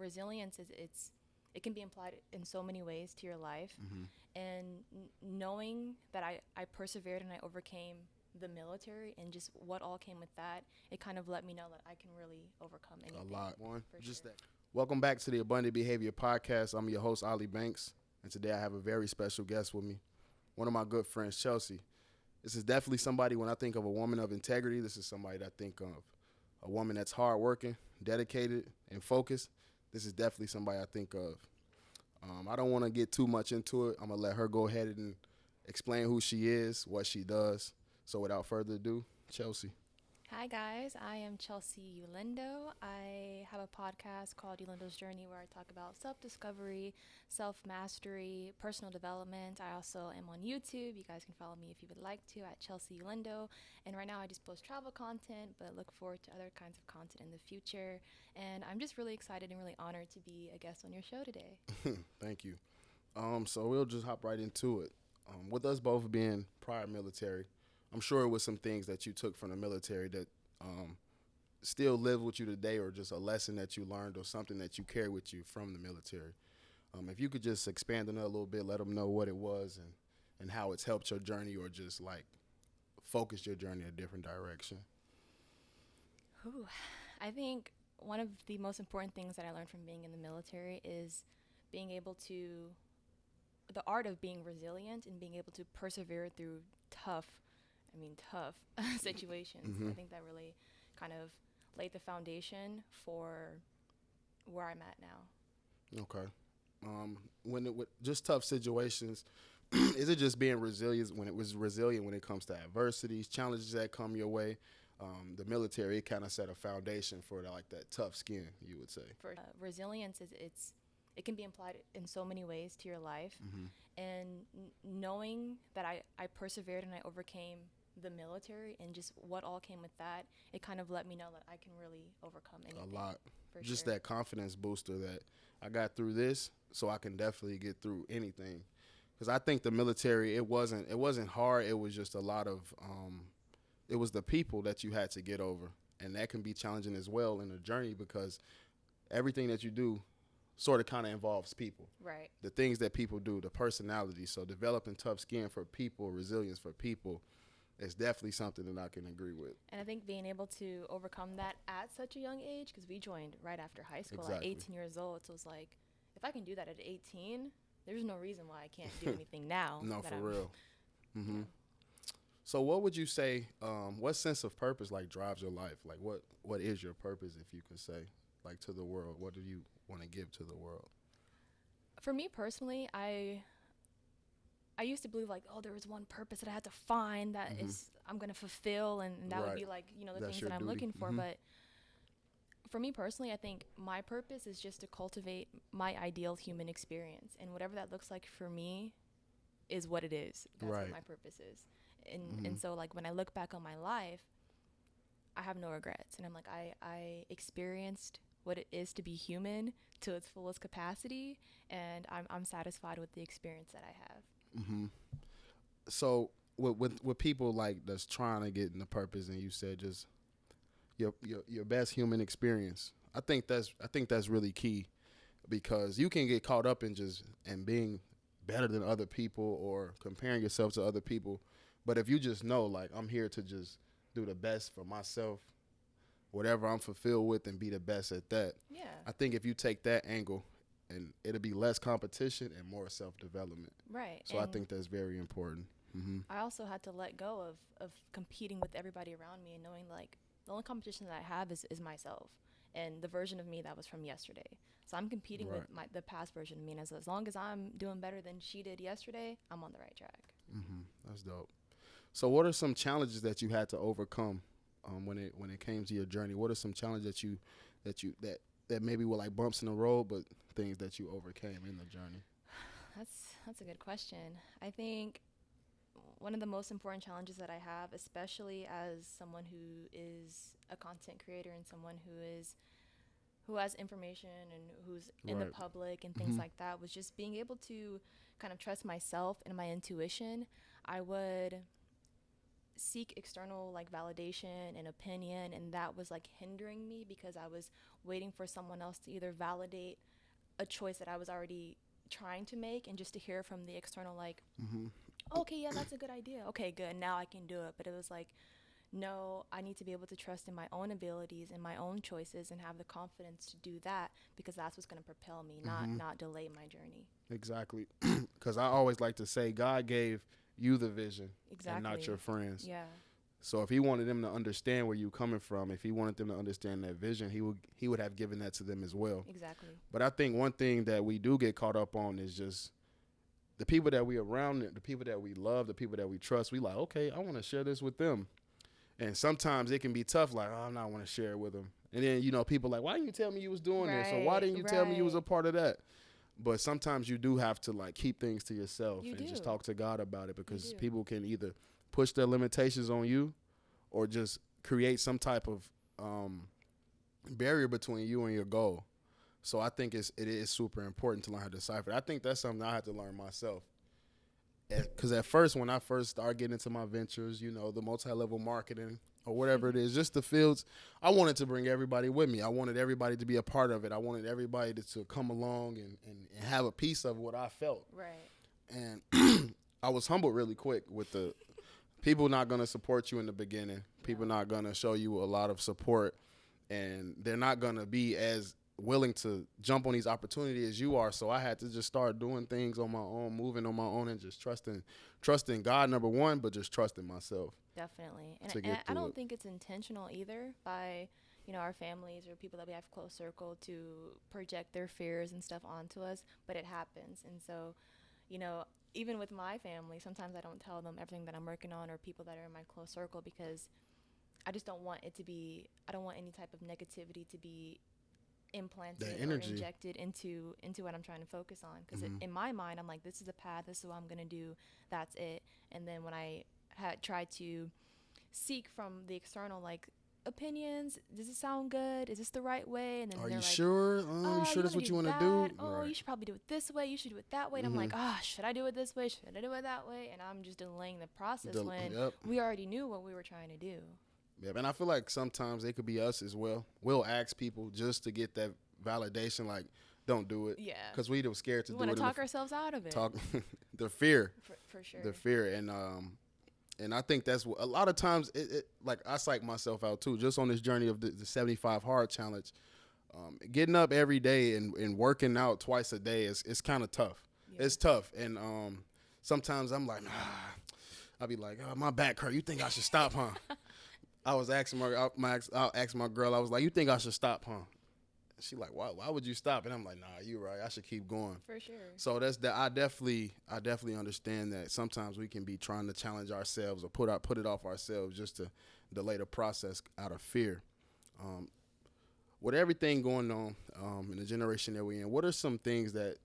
resilience it can be applied in so many ways to your life. And knowing that I persevered and I overcame the military and just what all came with that, it kind of let me know that I can really overcome anything. A lot. One. For Just sure. that. Welcome back to the Abundant Behavior Podcast. I'm your host, Ali Banks, and today I have a very special guest with me, one of my good friends, Chelsea. This is definitely somebody, when I think of a woman of integrity, this is somebody that I think of. A woman that's hardworking, dedicated, and focused. This is definitely somebody I think of. I don't want to get too much into it. I'm going to let her go ahead and explain who she is, what she does. So without further ado, Chelsea. Hi guys, I am Chelsea Ulindo. I have a podcast called Ulindo's Journey where I talk about self-discovery, self-mastery, personal development. I also am on YouTube. You guys can follow me if you would like to at Chelsea Ulindo. And right now I just post travel content, but look forward to other kinds of content in the future. And I'm just really excited and really honored to be a guest on your show today. Thank you. So we'll just hop right into it. With us both being prior military, I'm sure it was some things that you took from the military that still live with you today, or just a lesson that you learned or something that you carry with you from the military. If you could just expand on that a little bit, let them know what it was and how it's helped your journey, or just like focused your journey in a different direction. Ooh, I think one of the most important things that I learned from being in the military is being able to, the art of being resilient and being able to persevere through tough situations. Mm-hmm. I think that really kind of laid the foundation for where I'm at now. Okay. When it with just tough situations, is it just being resilient when it comes to adversities, challenges that come your way? The military, it kind of set a foundation for that tough skin, you would say. For resilience it can be applied in so many ways to your life. And knowing that I persevered and I overcame the military and just what all came with that, it kind of let me know that I can really overcome anything. A lot. For Just sure. that confidence booster that I got through this, so I can definitely get through anything. Because I think the military, it wasn't hard. It was just a lot of, it was the people that you had to get over. And that can be challenging as well in the journey, because everything that you do sort of kind of involves people. Right. The things that people do, the personality. So developing tough skin for people, resilience for people, is definitely something that I can agree with. And I think being able to overcome that at such a young age, because we joined right after high school Exactly. at 18 years old, so it's like, if I can do that at 18, there's no reason why I can't do anything now. No, for real. Mm-hmm. Yeah. So what would you say, what sense of purpose drives your life? Like what is your purpose, if you could say, to the world? What do you want to give to the world? For me personally, I used to believe there was one purpose that I had to find that is I'm going to fulfill, and that would be the That's things your that I'm duty. looking for. But for me personally, I think my purpose is just to cultivate my ideal human experience, and whatever that looks like for me is what it is. That's what my purpose is. And so when I look back on my life, I have no regrets, and I'm like, I experienced what it is to be human to its fullest capacity, and I'm satisfied with the experience that I have. Mm-hmm. So with people that's trying to get in the purpose, and you said just your best human experience, I think that's really key, because you can get caught up in being better than other people or comparing yourself to other people. But if you just know, I'm here to just do the best for myself, whatever I'm fulfilled with, and be the best at that. Yeah. I think if you take that angle, and it'll be less competition and more self-development. Right. So I think that's very important. Mm-hmm. I also had to let go of competing with everybody around me, and knowing the only competition that I have is myself and the version of me that was from yesterday. So I'm competing with the past version of me, and as long as I'm doing better than she did yesterday, I'm on the right track. Mm-hmm. That's dope. So what are some challenges that you had to overcome when it came to your journey? What are some challenges that maybe were bumps in the road, but things that you overcame in the journey? That's a good question. I think one of the most important challenges that I have, especially as someone who is a content creator and someone who has information and who's in the public and things like that, was just being able to kind of trust myself and my intuition. I would seek external like validation and opinion, and that was like hindering me because I was waiting for someone else to either validate a choice that I was already trying to make, and just to hear from the external like, Mm-hmm. okay, yeah, that's a good idea, okay, good, now I can do it. But it was like, no, I need to be able to trust in my own abilities and my own choices and have the confidence to do that, because that's what's going to propel me, Mm-hmm. not delay my journey. Exactly. Because I always like to say God gave you the vision and not your Exactly. friends. Yeah. So if he wanted them to understand where you're coming from, if he wanted them to understand that vision, he would have given that to them as well. Exactly. But I think one thing that we do get caught up on is just the people that we around, the people that we love, the people that we trust. We like, okay, I want to share this with them. And sometimes it can be tough, like, oh, I'm not want to share it with them. And then, people like, why didn't you tell me you was doing this? Or why didn't you tell me you was a part of that? But sometimes you do have to like keep things to yourself and just talk to God about it, because people can either push their limitations on you or just create some type of barrier between you and your goal. So I think it is super important to learn how to decipher. I think that's something I had to learn myself. Because at first, when I first started getting into my ventures, the multi-level marketing or whatever it is, just the fields, I wanted to bring everybody with me. I wanted everybody to be a part of it. I wanted everybody to come along and have a piece of what I felt. Right. And I was humbled really quick with the people not going to support you in the beginning. People not going to show you a lot of support. And they're not going to be as willing to jump on these opportunities as you are. So I had to just start doing things on my own, moving on my own, and just trusting God, number one, but just trusting myself. Definitely. And I don't think it's intentional either by, our families or people that we have close circle to project their fears and stuff onto us, but it happens. And so, even with my family, sometimes I don't tell them everything that I'm working on, or people that are in my close circle, because I just don't want I don't want any type of negativity to be implanted or injected into what I'm trying to focus on. Because in my mind, I'm like, this is the path, this is what I'm going to do, that's it. And then when I had tried to seek from the external, like, opinions, does it sound good, is this the right way, and then are they're you like, sure you sure that's what you want to do? Oh, right. You should probably do it this way, you should do it that way. And I'm like, should I do it this way, should I do it that way? And I'm just delaying the process when we already knew what we were trying to do. Yeah, and I feel like sometimes it could be us as well. We'll ask people just to get that validation, like, don't do it. Yeah. Because we were scared to do it. We want to talk ourselves out of it. The fear. For sure. The fear. And I think that's what, a lot of times, like, I psych myself out too, just on this journey of the 75 hard challenge. Getting up every day and working out twice a day it's kind of tough. Yeah. It's tough. And sometimes I'm like, I'll be like, oh, my back hurt. You think I should stop, huh? I was asking I'll ask my girl, I was like, you think I should stop, huh? She like, why would you stop? And I'm like, nah, you right. I should keep going. For sure. So that's that. I definitely understand that sometimes we can be trying to challenge ourselves or put it off ourselves just to delay the process out of fear. With everything going on in the generation that we're in, what are some things that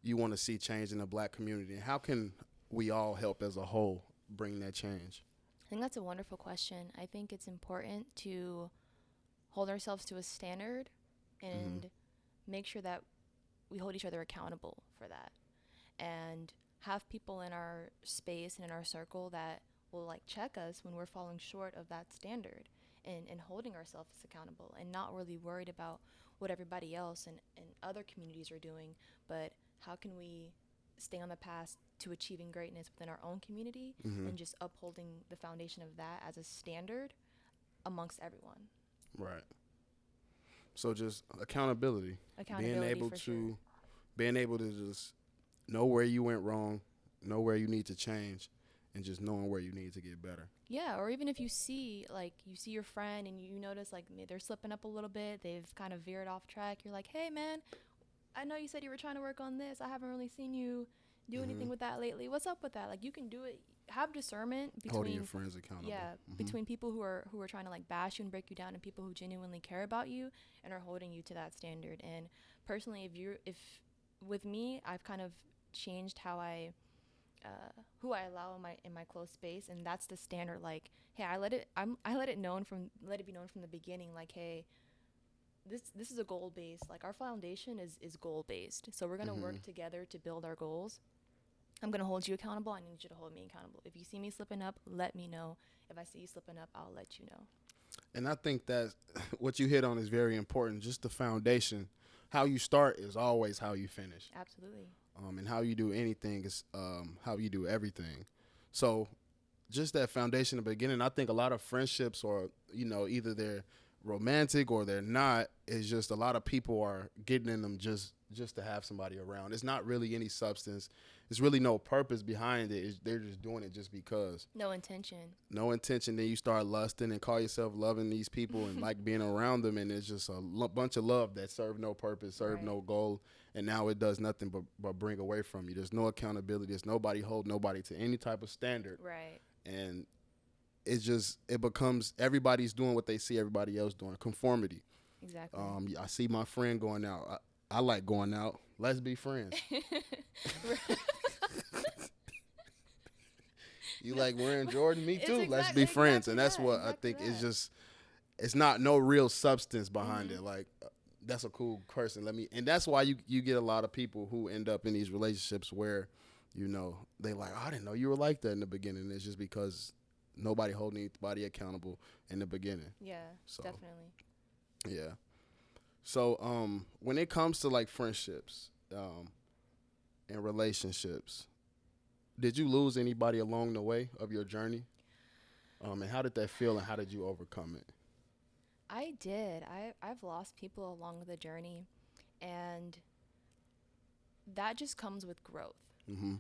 you want to see change in the Black community, and how can we all help as a whole bring that change? I think that's a wonderful question. I think it's important to hold ourselves to a standard and make sure that we hold each other accountable for that, and have people in our space and in our circle that will like check us when we're falling short of that standard, and holding ourselves accountable, and not really worried about what everybody else and other communities are doing, but how can we stay on the path to achieving greatness within our own community, and just upholding the foundation of that as a standard amongst everyone. Right. So just accountability. Being able to just know where you went wrong, know where you need to change, and just knowing where you need to get better. Yeah, or even if you see your friend and you notice like they're slipping up a little bit, they've kind of veered off track, you're like, hey man, I know you said you were trying to work on this, I haven't really seen you do anything with that lately, what's up with that? Like, you can do it. Have discernment between holding your friends accountable. Yeah, between people who are trying to like bash you and break you down, and people who genuinely care about you and are holding you to that standard. And personally, if with me, I've kind of changed how I who I allow in my close space, and that's the standard. Like, hey, I let it be known from the beginning. Like, hey, this is a goal based. Like, our foundation is goal based. So we're gonna work together to build our goals. I'm going to hold you accountable. I need you to hold me accountable. If you see me slipping up, let me know. If I see you slipping up, I'll let you know. And I think that what you hit on is very important. Just the foundation. How you start is always how you finish. Absolutely. And how you do anything is how you do everything. So just that foundation in the beginning, I think a lot of friendships are, either they're romantic or they're not. It's just a lot of people are getting in them just to have somebody around. It's not really any substance. There's really no purpose behind it. They're just doing it just because. No intention. No intention. Then you start lusting and call yourself loving these people and like being around them, and it's just a bunch of love that serve no purpose, serve no goal, and now it does nothing but bring away from you. There's no accountability. There's nobody hold nobody to any type of standard. Right. And it becomes everybody's doing what they see everybody else doing. Conformity. Exactly. I see my friend going out. I like going out. Let's be friends. You like wearing Jordan? Me too. Let's be friends. And that's what I think is just, it's not no real substance behind it. Like, that's a cool person. And that's why you get a lot of people who end up in these relationships where, they like, oh, I didn't know you were like that in the beginning. It's just because nobody holding anybody accountable in the beginning. Yeah, so, definitely. Yeah. So when it comes to like friendships and relationships, did you lose anybody along the way of your journey? And how did that feel, and how did you overcome it? I did. I've lost people along the journey, and that just comes with growth. Mm-hmm.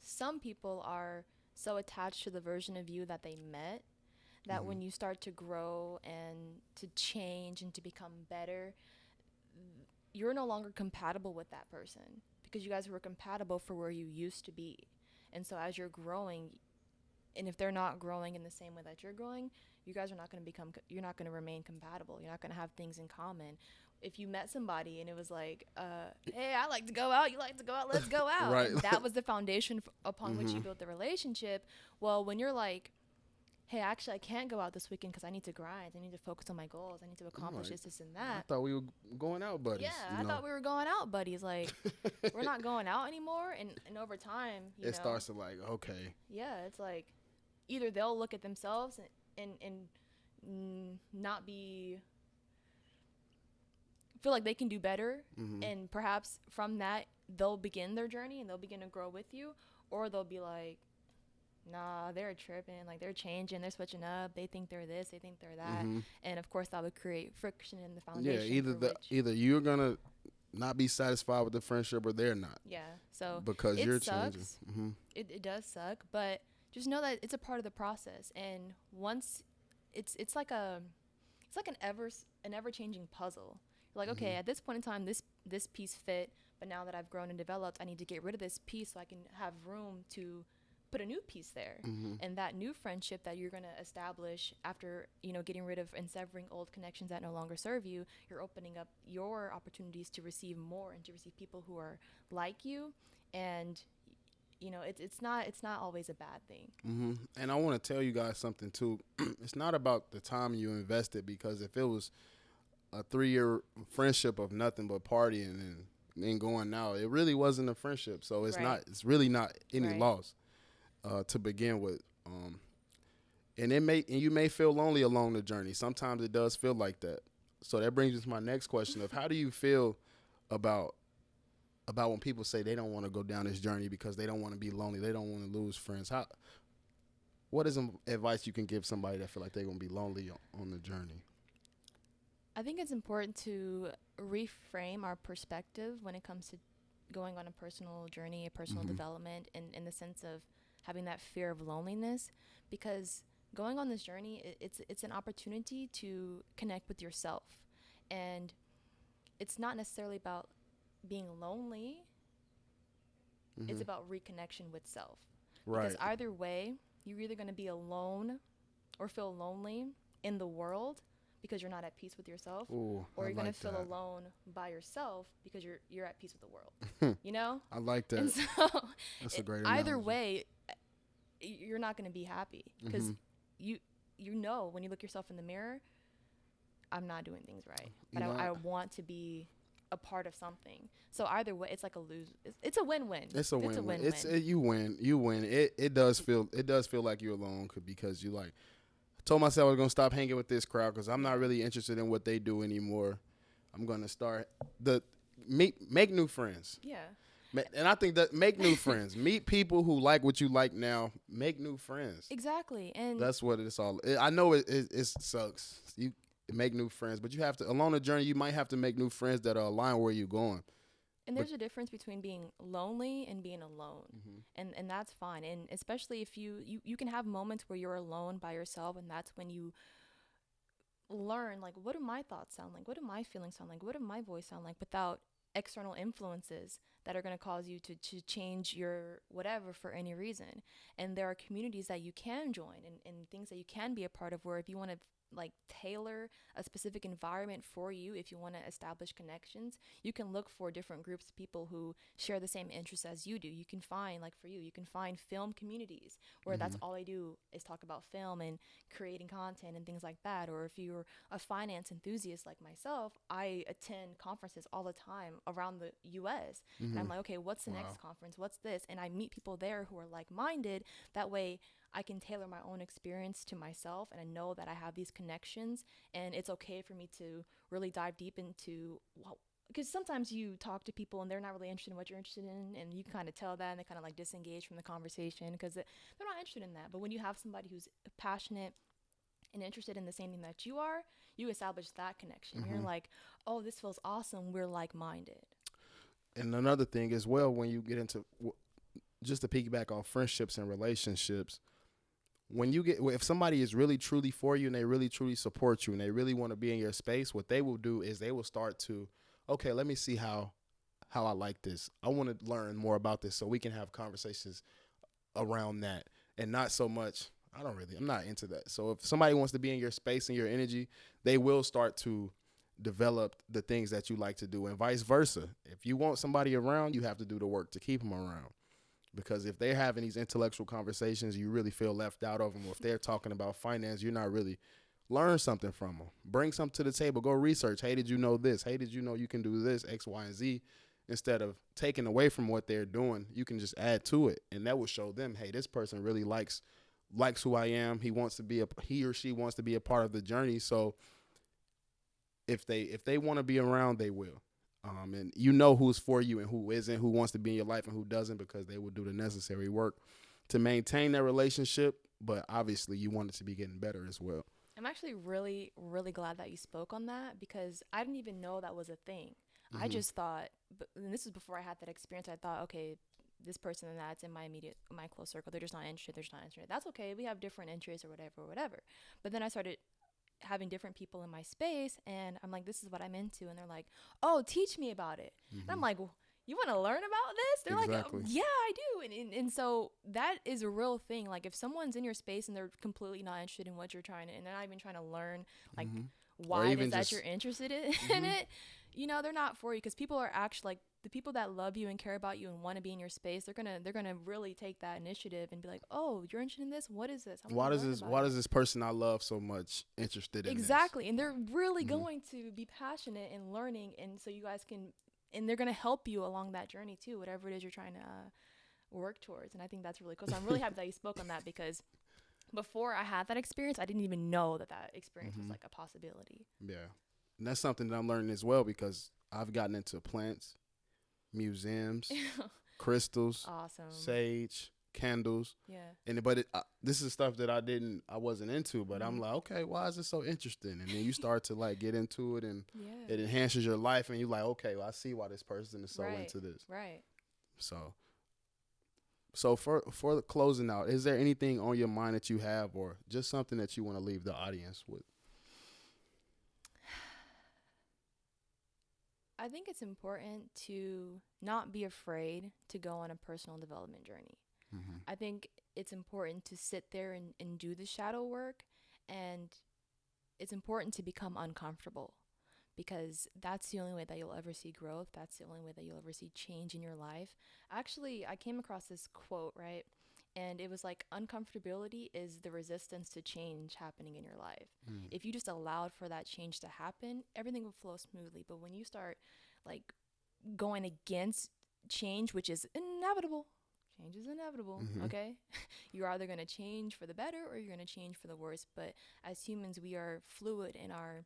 Some people are so attached to the version of you that they met that when you start to grow and to change and to become better, you're no longer compatible with that person because you guys were compatible for where you used to be. And so as you're growing, and if they're not growing in the same way that you're growing, you guys are not going to you're not going to remain compatible. You're not going to have things in common. If you met somebody and it was like, hey, I like to go out, you like to go out, let's go out. Right. And that was the foundation upon which you built the relationship. Well, when you're like, hey, actually, I can't go out this weekend because I need to grind. I need to focus on my goals. I need to accomplish this and that. I thought we were going out buddies. Yeah, I thought we were going out buddies. Like, we're not going out anymore. And over time, it starts to like, okay. Yeah, it's like either they'll look at themselves and not feel like they can do better. And perhaps from that, they'll begin their journey and they'll begin to grow with you. Or they'll be like, nah, they're tripping, like they're changing, they're switching up, they think they're this, they think they're that. And of course that would create friction in the foundation. Yeah, either you're gonna not be satisfied with the friendship or they're not. Yeah, so because you're changing. It does suck, but just know that it's a part of the process. And once it's like an ever changing puzzle. You're like, okay, at this point in time, this piece fit, but now that I've grown and developed, I need to get rid of this piece so I can have room to put a new piece there. And that new friendship that you're going to establish after, getting rid of and severing old connections that no longer serve you, you're opening up your opportunities to receive more and to receive people who are like you. And, it's not always a bad thing. And I want to tell you guys something too. It's not about the time you invested, because if it was a 3-year friendship of nothing but partying and then going out, it really wasn't a friendship. So it's really not any loss. To begin with, and you may feel lonely along the journey. Sometimes it does feel like that. So that brings me to my next question of how do you feel about when people say they don't want to go down this journey because they don't want to be lonely, they don't want to lose friends? What is some advice you can give somebody that feel like they're gonna be lonely on the journey? I think it's important to reframe our perspective when it comes to going on a personal journey, a personal development, in the sense of having that fear of loneliness, because going on this journey, it's an opportunity to connect with yourself. And it's not necessarily about being lonely. It's about reconnection with self. Right. Because either way, you're either going to be alone or feel lonely in the world because you're not at peace with yourself. Ooh, or you're going to feel alone by yourself because you're at peace with the world. I like that. And so that's a great either analogy. way, you're not going to be happy because you when you look yourself in the mirror, I'm not doing things right, but I want to be a part of something. So either way, it's like a lose. It's a win-win. It's a win-win. win-win. You win. You win. It does feel like you're alone because you like. I told myself I was gonna stop hanging with this crowd because I'm not really interested in what they do anymore. I'm gonna start make new friends. Yeah. And I think that make new friends. Meet people who like what you like now. Make new friends. Exactly. And that's what it's all. I know it sucks. You make new friends, but you have to along the journey. You might have to make new friends that are aligned where you're going. And there's a difference between being lonely and being alone. Mm-hmm. And that's fine. And especially if you can have moments where you're alone by yourself, and that's when you learn, like, what do my thoughts sound like? What do my feelings sound like? What do my voice sound like without external influences that are going to cause you to change your whatever for any reason. And there are communities that you can join and things that you can be a part of, where if you want to like tailor a specific environment for you, if you want to establish connections, you can look for different groups of people who share the same interests as you do. You can find, like for you can find film communities where that's all they do is talk about film and creating content and things like that. Or if you're a finance enthusiast like myself, I attend conferences all the time around the US. And I'm like, okay, what's the next conference? What's this? And I meet people there who are like-minded. That way I can tailor my own experience to myself, and I know that I have these connections, and it's okay for me to really dive deep into, because sometimes you talk to people and they're not really interested in what you're interested in, and you kind of tell that, and they kind of like disengage from the conversation because they're not interested in that. But when you have somebody who's passionate and interested in the same thing that you are, you establish that connection. You're like, oh, this feels awesome. We're like-minded. And another thing as well, when you get into, just to piggyback on friendships and relationships, if somebody is really truly for you and they really truly support you and they really want to be in your space, what they will do is they will start to, okay, let me see how I like this. I want to learn more about this so we can have conversations around that, and not so much, I'm not into that. So if somebody wants to be in your space and your energy, they will start to develop the things that you like to do, and vice versa. If you want somebody around, you have to do the work to keep them around. Because if they're having these intellectual conversations, you really feel left out of them. Or if they're talking about finance, you're not really learn something from them. Bring something to the table. Go research. Hey, did you know this? Hey, did you know you can do this, X, Y, and Z? Instead of taking away from what they're doing, you can just add to it. And that will show them, hey, this person really likes who I am. He or she wants to be a part of the journey. So if they want to be around, they will. And you know who's for you and who isn't, who wants to be in your life and who doesn't, because they will do the necessary work to maintain that relationship. But obviously, you want it to be getting better as well. I'm actually really, really glad that you spoke on that, because I didn't even know that was a thing. I just thought, and this was before I had that experience, I thought, okay, this person and that's in my close circle, they're just not interested. That's okay. We have different interests or whatever. But then I started having different people in my space, and I'm like, this is what I'm into, and they're like, oh, teach me about it. And I'm like, well, you want to learn about this? They're exactly. Like, yeah, I do. And so that is a real thing. Like, if someone's in your space and they're completely not interested in what you're trying to, and they're not even trying to learn, like, why it is that you're interested in it, they're not for you. Because people are actually, like, the people that love you and care about you and want to be in your space, they're gonna really take that initiative and be like, oh, you're interested in this? What is this? Why does this person I love so much interested in exactly this? And they're really going to be passionate and learning, and so you guys can, and they're gonna help you along that journey too, whatever it is you're trying to work towards. And I think that's really cool. So I'm really happy that you spoke on that, because before I had that experience, I didn't even know that experience was like a possibility. Yeah, and that's something that I'm learning as well, because I've gotten into plants, museums, crystals, awesome, sage, candles. Yeah. But this is stuff that I wasn't into, but I'm like, okay, why is this so interesting? And then you start to like get into it, and it enhances your life, and you're like, okay, well, I see why this person is so into this. Right. So for the closing out, is there anything on your mind that you have, or just something that you want to leave the audience with? I think it's important to not be afraid to go on a personal development journey. I think it's important to sit there and do the shadow work, and it's important to become uncomfortable, because that's the only way that you'll ever see growth. That's the only way that you'll ever see change in your life. Actually, I came across this quote, right? And it was like, uncomfortability is the resistance to change happening in your life. If you just allowed for that change to happen, everything would flow smoothly. But when you start like going against change, which is inevitable. Change is inevitable, okay? You're either going to change for the better or you're going to change for the worse. But as humans, we are fluid in our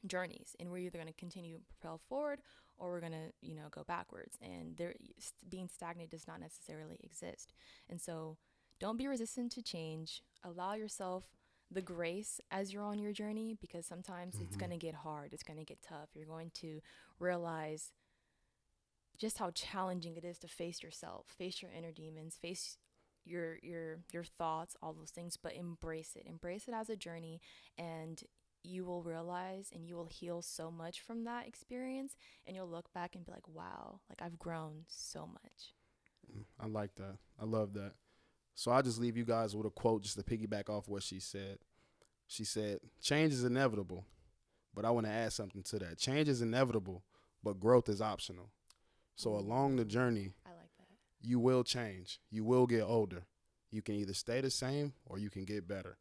journeys, and we're either going to continue to propel forward or we're going to, go backwards. And being stagnant does not necessarily exist. And so don't be resistant to change. Allow yourself the grace as you're on your journey, because sometimes it's going to get hard. It's going to get tough. You're going to realize just how challenging it is to face yourself, face your inner demons, face your thoughts, all those things, but embrace it as a journey, and you will realize and you will heal so much from that experience, and you'll look back and be like, wow, like I've grown so much. I like that. I love that. So I'll just leave you guys with a quote just to piggyback off what she said. She said, change is inevitable, but I want to add something to that. Change is inevitable, but growth is optional. So along the journey, I like that. You will change. You will get older. You can either stay the same or you can get better.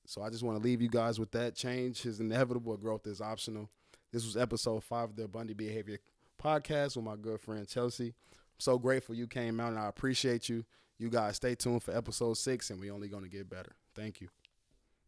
So I just want to leave you guys with that. Change is inevitable, growth is optional. This was episode 5 of the Abundant Behavior Podcast with my good friend Chelsea. I'm so grateful you came out, and I appreciate you. You guys stay tuned for episode 6, and we're only going to get better. Thank you.